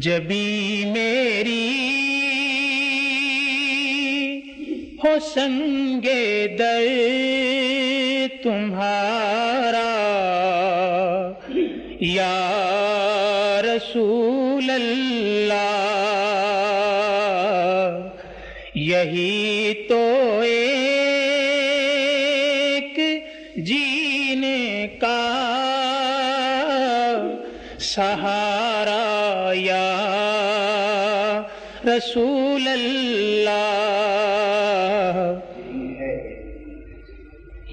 جبھی میری ہو سنگ در تمہارا یا رسول اللہ، یہی تو ایک جینے کا سہارا یا رسول اللہ،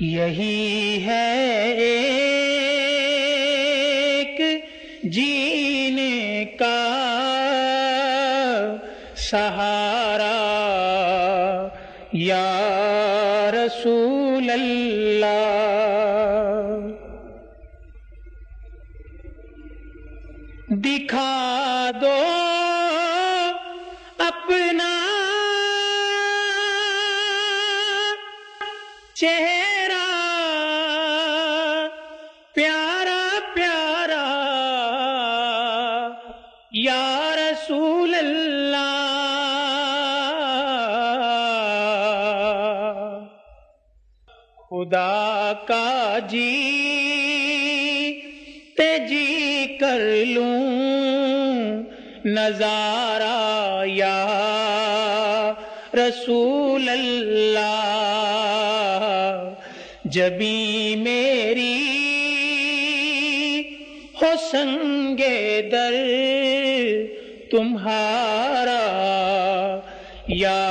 یہی ہے ایک جینے کا سہارا یا رسول اللہ۔ دکھا دو اپنا چہرہ پیارا پیارا یا رسول اللہ، خدا کا جی جی کر لوں نظارہ یا رسول اللہ، جبھی میری ہو سنگ در تمہارا یا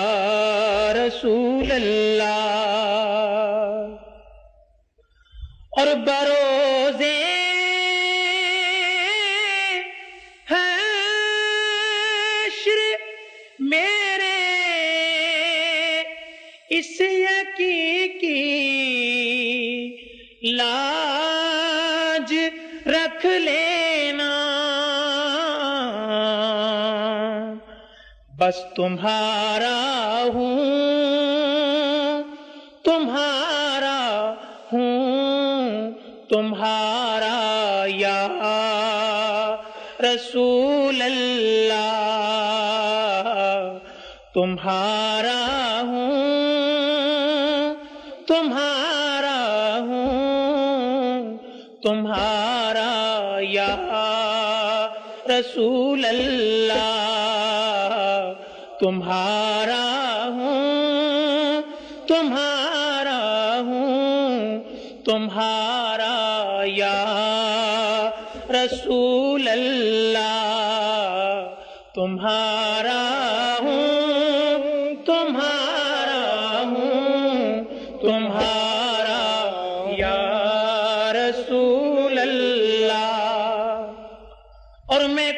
رسول اللہ، اور بروزے اس یقین کی لاج رکھ لینا، بس تمہارا ہوں تمہارا ہوں تمہارا یا رسول اللہ، تمہارا ہوں تمہارا ہوں تمہارا یا رسول اللہ، تمہارا ہوں تمہارا ہوں تمہارا یا رسول اللہ، تمہارا ہوں تمہارا ہوں تمہارا یا رسول اللہ، اور میں